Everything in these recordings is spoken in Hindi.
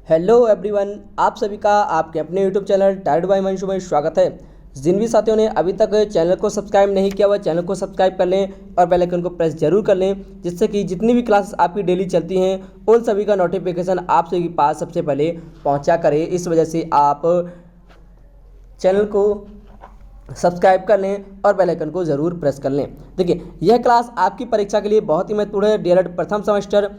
हेलो एवरीवन, आप सभी का आपके अपने YouTube channel tide by Manshu में स्वागत है। जिन भी साथियों ने अभी तक चैनल को सब्सक्राइब नहीं किया, वह चैनल को सब्सक्राइब कर लें और बेल आइकन को प्रेस जरूर कर लें, जिससे कि जितनी भी क्लासेस आपकी डेली चलती हैं उन सभी का नोटिफिकेशन आप सभी के पास सबसे पहले पहुंचा करें। इस वजह से आप चैनल को सब्सक्राइब कर लें और बेल आइकन को ज़रूर प्रेस कर लें। देखिए, यह क्लास आपकी परीक्षा के लिए बहुत ही महत्वपूर्ण है। डीएलएड प्रथम सेमेस्टर,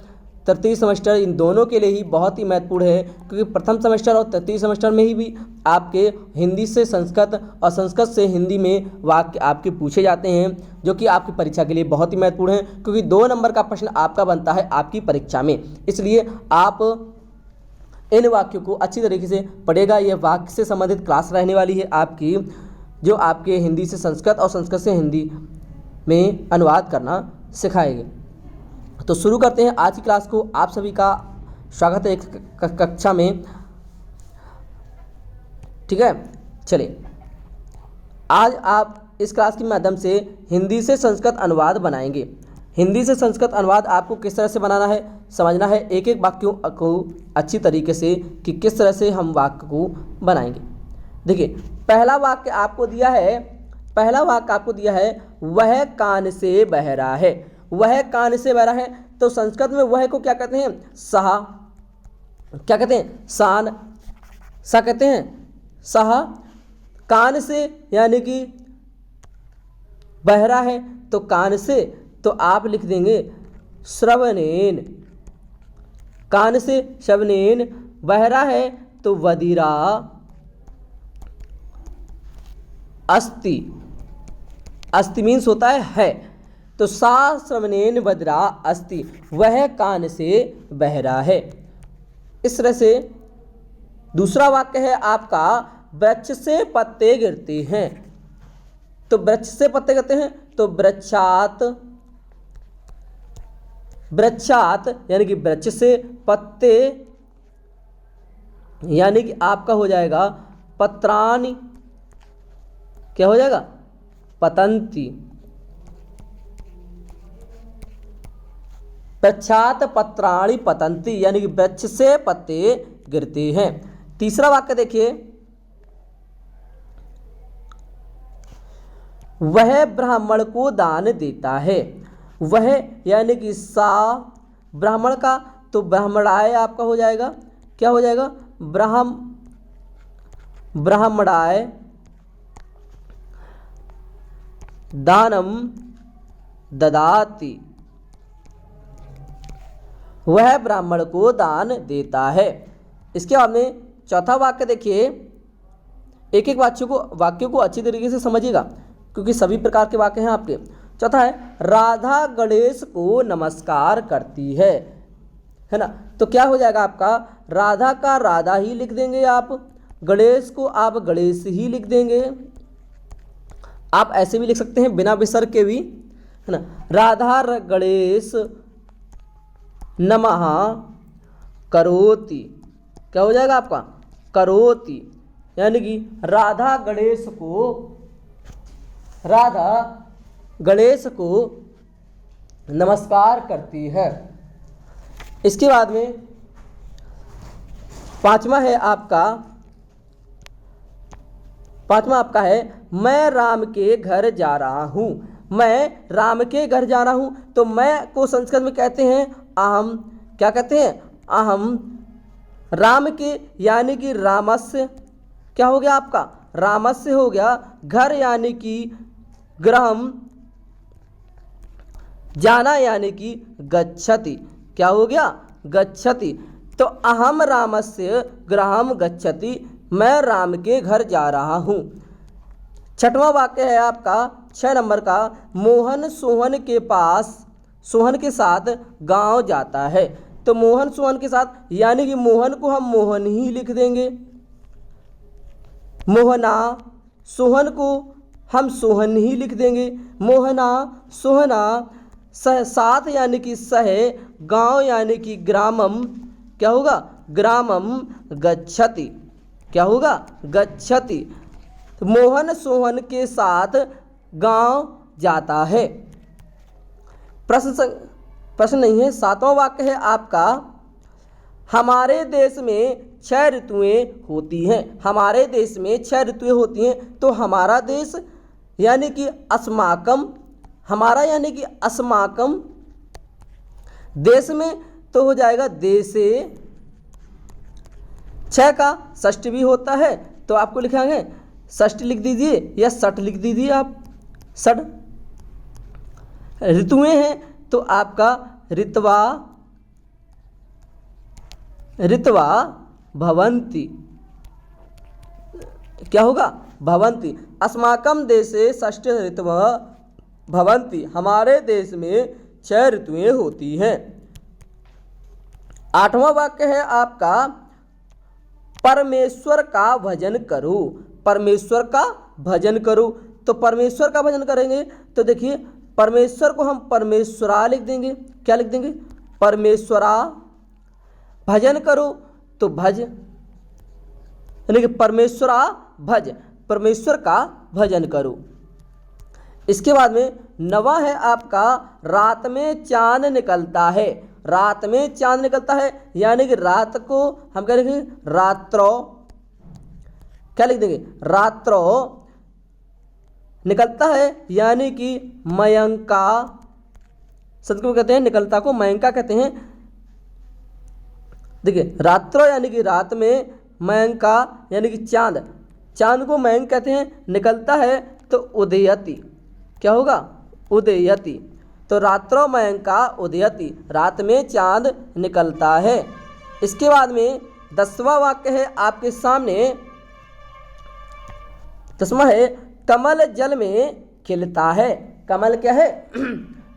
तृतीय सेमेस्टर, इन दोनों के लिए ही बहुत ही महत्वपूर्ण है, क्योंकि प्रथम सेमेस्टर और तृतीय सेमेस्टर में ही भी आपके हिंदी से संस्कृत और संस्कृत से हिंदी में वाक्य आपके पूछे जाते हैं, जो कि आपकी परीक्षा के लिए बहुत ही महत्वपूर्ण है, क्योंकि 2 नंबर का प्रश्न आपका बनता है आपकी परीक्षा में। इसलिए आप इन वाक्यों को अच्छी तरीके से पढ़ेगा। यह वाक्य से संबंधित क्लास रहने वाली है आपकी, जो आपके हिंदी से संस्कृत और संस्कृत से हिंदी में अनुवाद करना सिखाएगी। तो शुरू करते हैं आज की क्लास को। आप सभी का स्वागत है एक कक्षा में, ठीक है। चलिए, आज आप इस क्लास के माध्यम से हिंदी से संस्कृत अनुवाद बनाएंगे। हिंदी से संस्कृत अनुवाद आपको किस तरह से बनाना है, समझना है एक एक वाक्यों को अच्छी तरीके से कि किस तरह से हम वाक्य को बनाएंगे। देखिए, पहला वाक्य आपको दिया है, वह कान से बह रहा है। वह कान से बह रहा है, तो संस्कृत में वह को क्या कहते हैं? सहा। क्या कहते हैं? शान। सा कहते हैं सहा। कान से यानी कि बह रहा है, तो कान से तो आप लिख देंगे श्रवणेन। कान से श्रवणेन। बह रहा है तो वदिरा अस्ति। अस्ति मीन्स होता है। तो सा श्रवणेन वदिरा अस्ति, वह कान से बह रहा है। इस तरह से दूसरा वाक्य है आपका, वृक्ष से पत्ते गिरते हैं। तो वृक्ष से पत्ते गिरते हैं, तो वृक्षात। वृक्षात यानी कि वृक्ष से, पत्ते यानी कि आपका हो जाएगा पत्राणि। क्या हो जाएगा? पतंती। वृक्षात पत्राणि पतंती, यानी कि वृक्ष से पत्ते गिरते हैं। तीसरा वाक्य देखिए, वह ब्राह्मण को दान देता है। वह यानी कि सा ब्राह्मण का, तो ब्राह्मणाय आपका हो जाएगा। क्या हो जाएगा? ब्राह्मणाय दानम ददाति। वह ब्राह्मण को दान देता है। इसके बाद में चौथा वाक्य देखिए, एक एक वाक्यों को अच्छी तरीके से समझिएगा, क्योंकि सभी प्रकार के वाक्य हैं आपके। चौथा है, राधा गणेश को नमस्कार करती है ना। तो क्या हो जाएगा आपका? राधा का राधा ही लिख देंगे आप, गणेश को आप गणेश ही लिख देंगे। आप ऐसे भी लिख सकते हैं बिना विसर्ग के भी, है ना। राधा गणेश नमः करोति। क्या हो जाएगा आपका? करोति, यानी कि राधा गणेश को नमस्कार करती है। इसके बाद में पांचवा आपका है, मैं राम के घर जा रहा हूँ। मैं राम के घर जा रहा हूँ, तो मैं को संस्कृत में कहते हैं अहम। क्या कहते हैं? अहम। राम के यानी कि रामस्य। क्या हो गया आपका? रामस्य हो गया। घर यानी कि गृहम। जाना यानी कि गच्छति। क्या हो गया? गच्छति। तो अहम रामस्य गृहम गच्छति, मैं राम के घर जा रहा हूँ। छठवां वाक्य है आपका 6 नंबर का, मोहन सोहन के साथ गांव जाता है। तो मोहन सोहन के साथ, यानी कि मोहन को हम मोहन ही लिख देंगे। मोहना, सोहन को हम सोहन ही लिख देंगे। मोहना सोहना, साथ यानी कि सह, गांव यानी कि ग्रामम। क्या होगा? ग्रामम गच्छति। क्या होगा? गच्छति। तो मोहन सोहन के साथ गांव जाता है। प्रश्न नहीं है। 7वां वाक्य है आपका, हमारे देश में 6 ऋतुएं होती हैं। हमारे देश में 6 ऋतुएं होती हैं। तो हमारा देश यानी कि अस्माकम, हमारा यानी कि अस्माकम, देश में तो हो जाएगा देशे। 6 का षष्ठी भी होता है, तो आपको लिखेंगे षष्ठी लिख दीजिए या षठ लिख दीजिए आप, षठ। ऋतुएं हैं तो आपका ऋतवा, ऋतवा भवंती, क्या होगा, भवंती। अस्माकं देशे षष्ठी ऋतवः भवंती, हमारे देश में 6 ऋतुएं होती हैं। 8वां वाक्य है आपका परमेश्वर का भजन करो। परमेश्वर का भजन करो, तो परमेश्वर का भजन करेंगे तो देखिए परमेश्वर को हम परमेश्वरा लिख देंगे। क्या लिख देंगे, परमेश्वरा। भजन करो तो भज, यानी कि परमेश्वरा भज, परमेश्वर का भजन करो। इसके बाद में 9वां है आपका रात में चांद निकलता है। रात में चांद निकलता है यानी कि रात को हम क्या लिखेंगे, रात्रो। क्या लिख देंगे, रात्रो निकलता है यानी कि मयंका। संस्कृत में कहते हैं निकलता को मयंका कहते हैं। देखिए रात्रो यानी कि रात में, मयंका यानी कि चांद, चांद को मयंक कहते हैं। निकलता है तो उदयति, क्या होगा, उदयति। तो रात्रो मयंका उदयति, रात में चांद निकलता है। इसके बाद में 10वां वाक्य है आपके सामने। 10वां है कमल जल में खिलता है। कमल क्या है,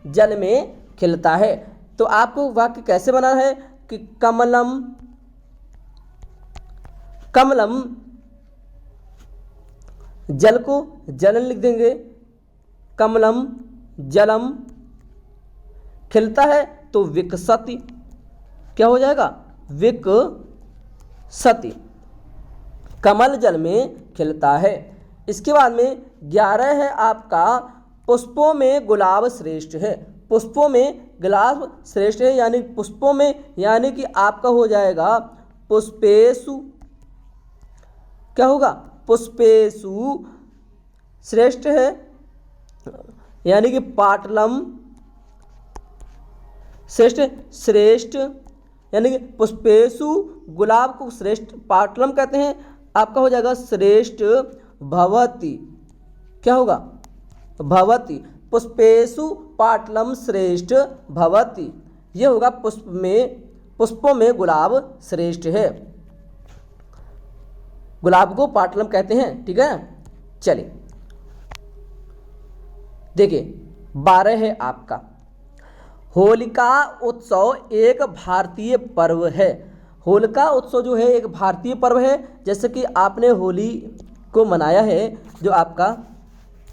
जल में खिलता है। तो आपको वाक्य कैसे बनाना है कि कमलम, कमलम, जल को जलन लिख देंगे, कमलम जलम। खिलता है तो विकसति, क्या हो जाएगा, विकसति। कमल जल में खिलता है। इसके बाद में 11 है आपका पुष्पों में गुलाब श्रेष्ठ है। पुष्पों में गुलाब श्रेष्ठ है यानी पुष्पों में, यानी कि आपका हो जाएगा पुष्पेषु, क्या होगा, पुष्पेषु श्रेष्ठ है यानी कि पाटलम श्रेष्ठ, श्रेष्ठ यानी कि पुष्पेषु, गुलाब को श्रेष्ठ पाटलम कहते हैं। आपका हो जाएगा श्रेष्ठ भवति, क्या होगा, भवति। पुष्पेषु पाटलम श्रेष्ठ भवति, यह होगा पुष्प में, पुष्पों में गुलाब श्रेष्ठ है। गुलाब को पाटलम कहते हैं, ठीक है। चलिए देखिए 12 है आपका होलिका उत्सव एक भारतीय पर्व है। होलिका उत्सव जो है एक भारतीय पर्व है। जैसे कि आपने होली को मनाया है, जो आपका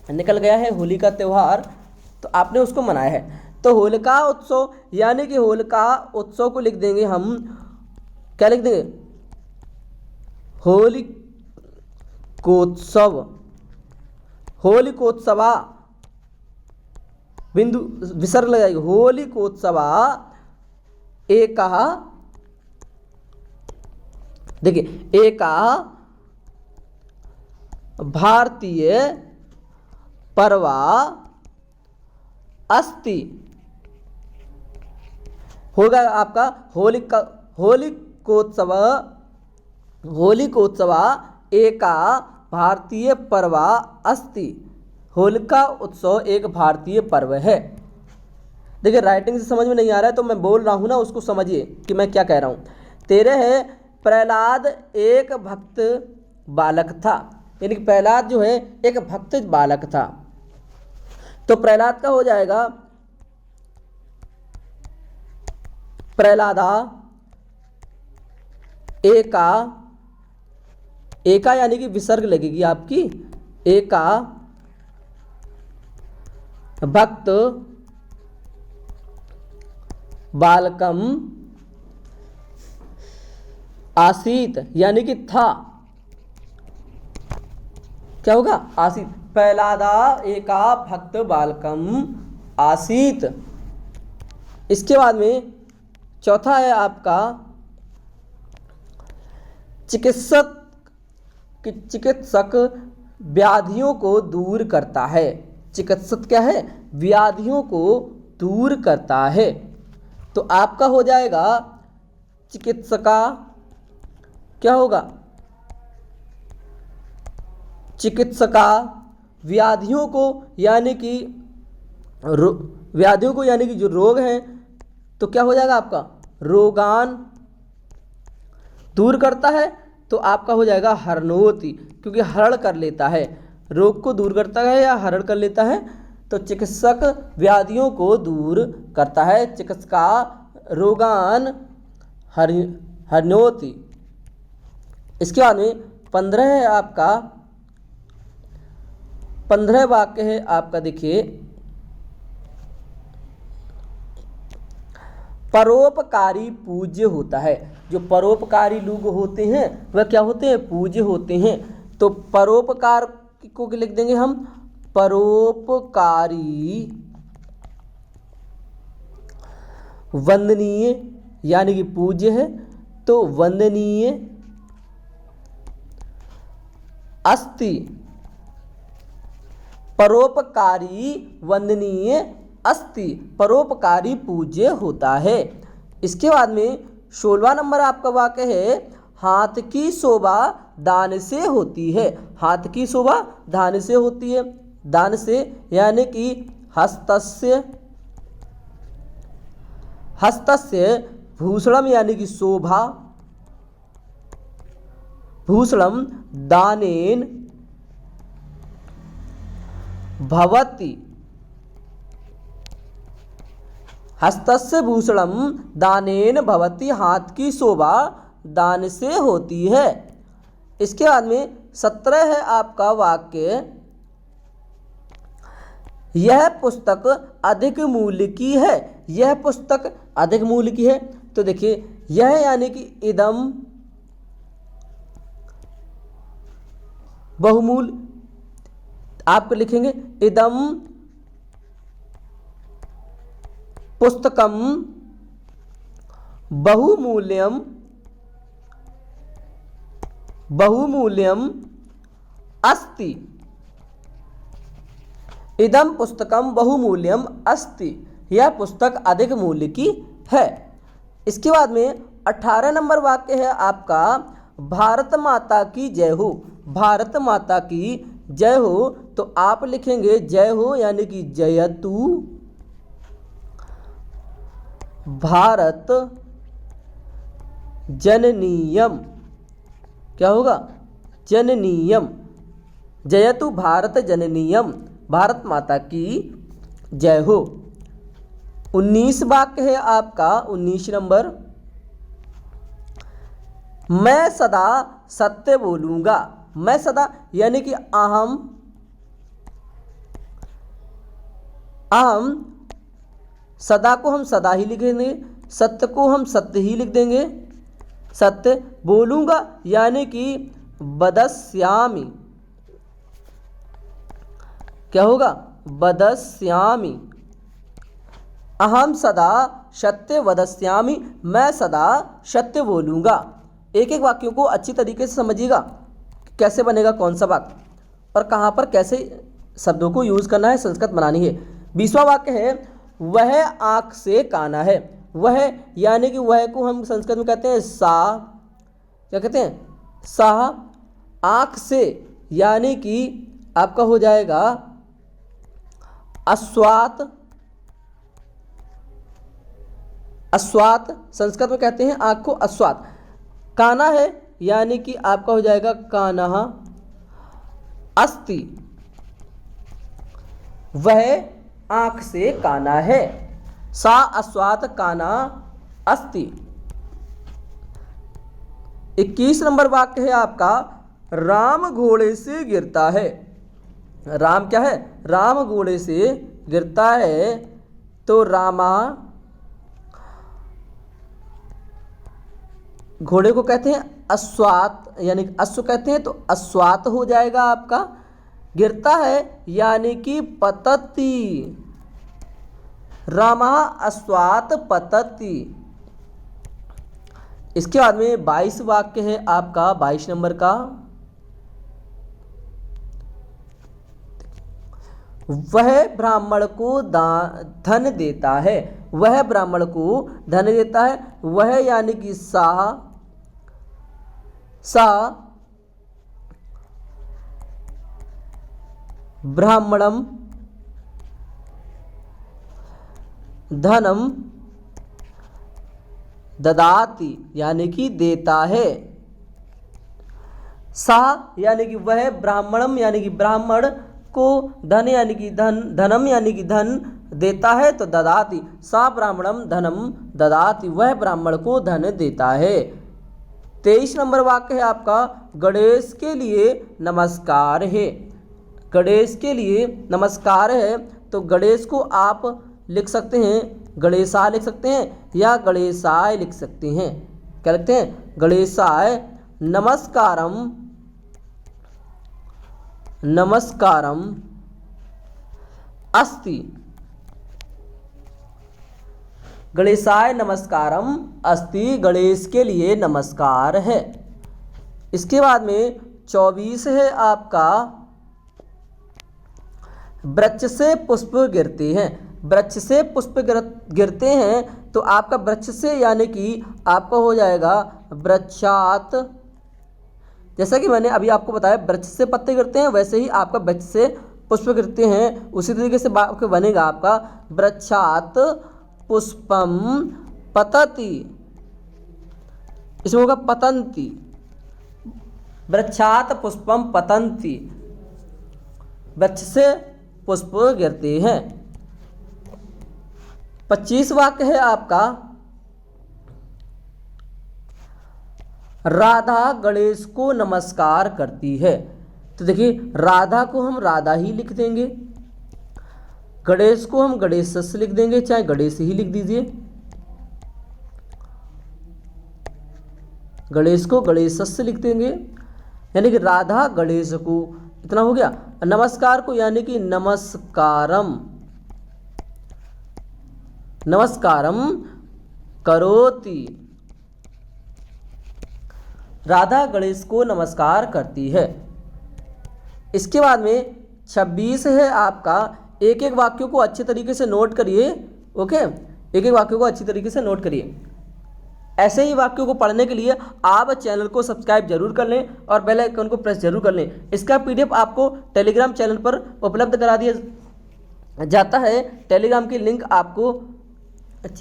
निकल गया है होली का त्यौहार, तो आपने उसको मनाया है। तो होलिका उत्सव यानी कि होलिका उत्सव को लिख देंगे हम, क्या लिख देंगे, होलिकोत्सव, होलिकोत्सवा, बिंदु विसर्ग लगाएगी, होलिकोत्सवा एका, देखिए एका भारतीय पर्वा अस्ति, होगा आपका होलिकोत्सव, होलिकोत्सवा एका भारतीय पर्वा अस्ति। होलिका उत्सव एक भारतीय पर्व है। देखिए राइटिंग से समझ में नहीं आ रहा है तो मैं बोल रहा हूँ ना, उसको समझिए कि मैं क्या कह रहा हूँ। 13 है प्रहलाद एक भक्त बालक था, यानी कि प्रहलाद जो है एक भक्त बालक था। तो प्रहलाद का हो जाएगा प्रहलादा एका, एका यानी कि विसर्ग लगेगी आपकी, एका भक्त बालकम आसीत, यानी कि था, क्या होगा, आसीत। प्रहलादा एका भक्त बालकम आसीत। इसके बाद में चौथा है आपका चिकित्सक व्याधियों को दूर करता है। चिकित्सक क्या है? व्याधियों को दूर करता है। तो आपका हो जाएगा चिकित्सका, क्या होगा? चिकित्सका व्याधियों को यानी कि जो रोग हैं, तो क्या हो जाएगा आपका? रोगान दूर करता है। तो आपका हो जाएगा हरणोति, क्योंकि हरण कर लेता है, रोग को दूर करता है या हरण कर लेता है। तो चिकित्सक व्याधियों को दूर करता है। चिकित्सका रोगान हरणोति। इसके बाद में 15 है आपका, 15 वाक्य है आपका, देखिए, परोपकारी पूज्य होता है। जो परोपकारी लोग होते हैं वह क्या होते हैं? पूज्य होते हैं। तो परोपकार को लिख देंगे हम, परोपकारी वंदनीय यानी कि पूज्य है। तो वंदनीय अस्ति, परोपकारी वंदनीय अस्ति, परोपकारी पूज्य होता है। इसके बाद में 16वां नंबर आपका वाक्य है, हाथ की शोभा दान से होती है। हाथ की शोभा दान से होती है। दान से यानी कि हस्तस्य भूषणम यानी कि शोभा, भूषणम दानेन भवति। हस्तस्य भूषणम दानेन भवति, हाथ की शोभा दान से होती है। इसके बाद में 17 है आपका वाक्य, यह पुस्तक अधिक मूल्य की है। यह पुस्तक अधिक मूल्य की है। तो देखिए, यह यानी कि इदम बहुमूल्य, आप लिखेंगे इदम पुस्तकम बहुमूल्यम अस्ति। इदम पुस्तकम बहुमूल्यम अस्ति, यह पुस्तक अधिक मूल्य की है। इसके बाद में 18 नंबर वाक्य है आपका, भारत माता की जय हो। भारत माता की जय हो। तो आप लिखेंगे जय हो यानी कि जयतु भारत जननीयम। क्या होगा? जननीयम। जयतु भारत जननीयम, भारत माता की जय हो। 19 वाक्य है आपका, 19 नंबर, मैं सदा सत्य बोलूंगा। मैं सदा यानी कि अहम सदा को हम सदा ही लिखेंगे, सत्य को हम सत्य ही लिख देंगे। सत्य बोलूंगा यानी कि वदस्यामि। क्या होगा? वदस्यामि। अहम सदा सत्य वदस्यामि, मैं सदा सत्य बोलूंगा। एक एक वाक्यों को अच्छी तरीके से समझिएगा, कैसे बनेगा कौन सा वाक्य और कहाँ पर कैसे शब्दों को यूज करना है, संस्कृत बनानी है। 20वां वाक्य है, वह आँख से काना है। वह यानी कि वह को हम संस्कृत में कहते हैं सा। क्या कहते हैं? सा। आँख से यानी कि आपका हो जाएगा अस्वात। अस्वात संस्कृत में कहते हैं आँख को अस्वात। काना है यानी कि आपका हो जाएगा कानः अस्ति, वह आँख से काना है। सा अस्वात काना अस्ति। 21 नंबर वाक्य है आपका, राम घोड़े से गिरता है। राम क्या है? राम घोड़े से गिरता है। तो रामा घोड़े को कहते हैं अश्वात, यानी अश्व कहते हैं, तो अश्वात हो जाएगा आपका। गिरता है यानी कि पतति। रामः अश्वात पतति। इसके बाद में 22 वाक्य है आपका 22 नंबर का। वह ब्राह्मण को धन देता है, वह ब्राह्मण को धन देता है, वह यानी कि सा ब्राह्मणम धनम ददाति यानी कि देता है। सा यानी कि वह, ब्राह्मणम यानी कि ब्राह्मण को, धन यानी कि धनम यानी कि धन देता है, तो ददाति, सा ब्राह्मणम धनम ददाति, वह ब्राह्मण को धन देता है। 23 नंबर वाक्य है आपका, गणेश के लिए नमस्कार है। गणेश के लिए नमस्कार है, तो गणेश को आप लिख सकते हैं गणेशा लिख सकते हैं या गणेशाय लिख सकते हैं। क्या लिखते हैं? गणेशाय नमस्कारम नमस्कारम अस्ति। गणेशाय नमस्कारम अस्ति, गणेश के लिए नमस्कार है। इसके बाद में 24 है आपका, वृक्ष से पुष्प गिरते हैं। वृक्ष से पुष्प गिरते हैं, तो आपका वृक्ष से यानी कि आपका हो जाएगा वृक्षात। जैसा कि मैंने अभी आपको बताया वृक्ष से पत्ते गिरते हैं, वैसे ही आपका वृक्ष से पुष्प गिरते हैं, उसी तरीके से बनेगा आपका वृक्षात पुष्पम पतति। इसमें होगा पतंती, वृक्षात पुष्पम पतंती, वृक्ष से पुष्प गिरते हैं। 25 वाक्य है आपका, राधा गणेश को नमस्कार करती है। तो देखिए राधा को हम राधा ही लिख देंगे, गणेश को हम गणेश से लिख देंगे, चाहे गणेश ही लिख दीजिए, गणेश को गणेश से लिख देंगे, यानी कि राधा गणेश को, इतना हो गया। नमस्कार को यानी कि नमस्कारम, नमस्कारम करोति, राधा गणेश को नमस्कार करती है। इसके बाद में 26 है आपका, एक एक वाक्यों को अच्छे तरीके से नोट करिए। ओके, एक एक वाक्यों को अच्छी तरीके से नोट करिए। ऐसे ही वाक्यों को पढ़ने के लिए आप चैनल को सब्सक्राइब जरूर कर लें और बेल आइकन को प्रेस जरूर कर लें। इसका पीडीएफ आपको टेलीग्राम चैनल पर उपलब्ध करा दिया जाता है। टेलीग्राम की लिंक आपको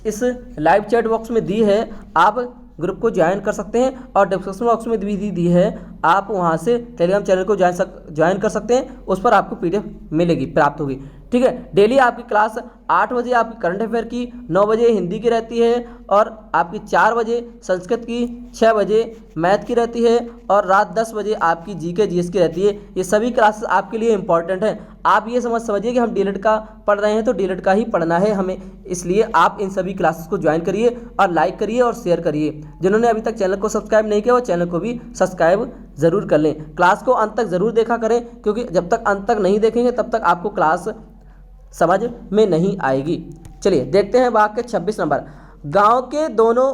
इस लाइव चैट बॉक्स में दी है, आप ग्रुप को ज्वाइन कर सकते हैं और डिस्क्रिप्शन बॉक्स में भी दी है, आप वहां से टेलीग्राम चैनल को ज्वाइन कर सकते हैं। उस पर आपको पीडीएफ मिलेगी, प्राप्त होगी। ठीक है, डेली आपकी क्लास 8 बजे आपकी करंट अफेयर की, 9 बजे हिंदी की रहती है और आपकी 4 बजे संस्कृत की, 6 बजे मैथ की रहती है और रात 10 बजे आपकी जीके जीएस की रहती है। ये सभी क्लासेस आपके लिए इंपॉर्टेंट हैं। आप ये समझिए कि हम डीएलएड का पढ़ रहे हैं तो डीएलएड का ही पढ़ना है हमें, इसलिए आप इन सभी क्लासेस को ज्वाइन करिए और लाइक करिए और शेयर करिए। जिन्होंने अभी तक चैनल को सब्सक्राइब नहीं किया वो चैनल को भी सब्सक्राइब जरूर कर लें। क्लास को अंत तक जरूर देखा करें, क्योंकि जब तक अंत तक नहीं देखेंगे तब तक आपको क्लास समझ में नहीं आएगी। चलिए देखते हैं वाक्य 26 नंबर। गांव के दोनों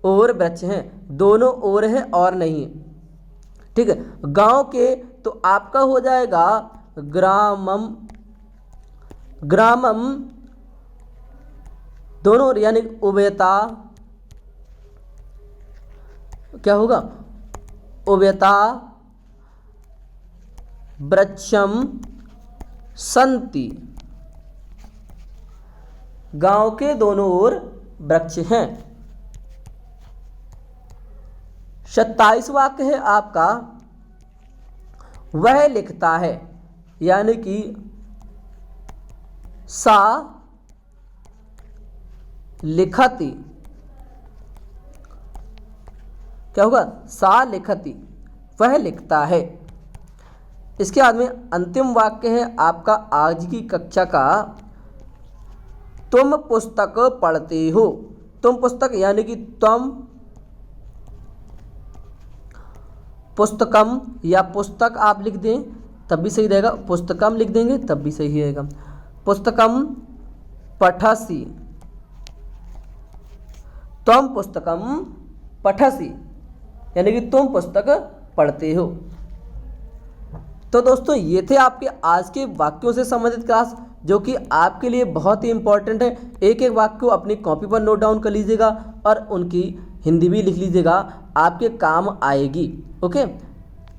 ओर वृक्ष हैं, दोनों ओर है और नहीं। ठीक है, गांव के तो आपका हो जाएगा ग्रामम, ग्रामम दोनों ओर यानी उभयता, क्या होगा? उभयता वृक्षम संति, गांव के दोनों ओर वृक्ष हैं। 27 वाक्य है आपका, वह लिखता है, यानी कि सा लिखति, क्या होगा? सा लिखति, वह लिखता है। इसके बाद में अंतिम वाक्य है आपका आज की कक्षा का, तुम पुस्तक पढ़ते हो। तुम पुस्तक यानी कि तुम, पुस्तकम या पुस्तक आप लिख दें तब भी सही रहेगा, पुस्तकम लिख देंगे तब भी सही रहेगा। पुस्तकम पठसि, तुम पुस्तकम पठसि, यानी कि तुम पुस्तक पढ़ते हो। तो दोस्तों ये थे आपके आज के वाक्यों से संबंधित क्लास, जो कि आपके लिए बहुत ही इंपॉर्टेंट है। एक एक वाक्य को अपनी कॉपी पर नोट डाउन कर लीजिएगा और उनकी हिंदी भी लिख लीजिएगा, आपके काम आएगी। ओके,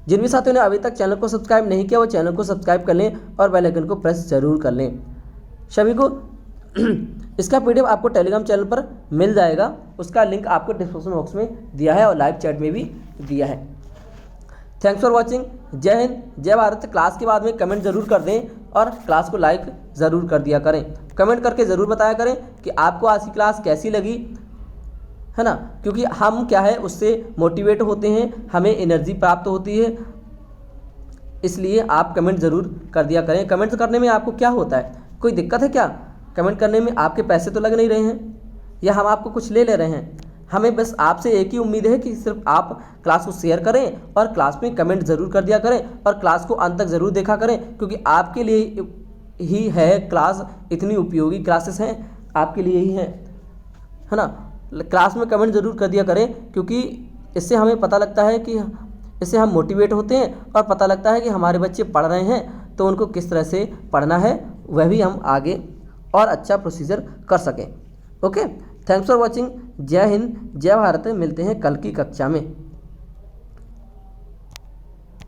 जिन भी साथियों ने अभी तक चैनल को सब्सक्राइब नहीं किया वो चैनल को सब्सक्राइब कर लें और बेल आइकन को प्रेस जरूर कर लें। सभी को इसका पीडीएफ आपको टेलीग्राम चैनल पर मिल जाएगा, उसका लिंक आपको डिस्क्रिप्शन बॉक्स में दिया है और लाइव चैट में भी दिया है। Thanks for watching. जय हिंद, जय भारत। क्लास के बाद में कमेंट जरूर कर दें और क्लास को लाइक ज़रूर कर दिया करें। कमेंट करके ज़रूर बताया करें कि आपको आज की क्लास कैसी लगी, है ना, क्योंकि हम क्या है उससे मोटिवेट होते हैं, हमें एनर्जी प्राप्त होती है, इसलिए आप कमेंट ज़रूर कर दिया करें। कमेंट करने में आपको क्या होता है, कोई दिक्कत है क्या? कमेंट करने में आपके पैसे तो लग नहीं रहे हैं या हम आपको कुछ ले रहे हैं। हमें बस आपसे एक ही उम्मीद है कि सिर्फ आप क्लास को शेयर करें और क्लास में कमेंट ज़रूर कर दिया करें और क्लास को अंत तक ज़रूर देखा करें, क्योंकि आपके लिए ही है क्लास, इतनी उपयोगी क्लासेस हैं आपके लिए ही हैं, है ना। क्लास में कमेंट ज़रूर कर दिया करें, क्योंकि इससे हमें पता लगता है कि इससे हम मोटिवेट होते हैं और पता लगता है कि हमारे बच्चे पढ़ रहे हैं तो उनको किस तरह से पढ़ना है वह भी हम आगे और अच्छा प्रोसीजर कर सकें। Okay, thanks for watching. जय हिंद, जय भारत। मिलते हैं कल की कक्षा में।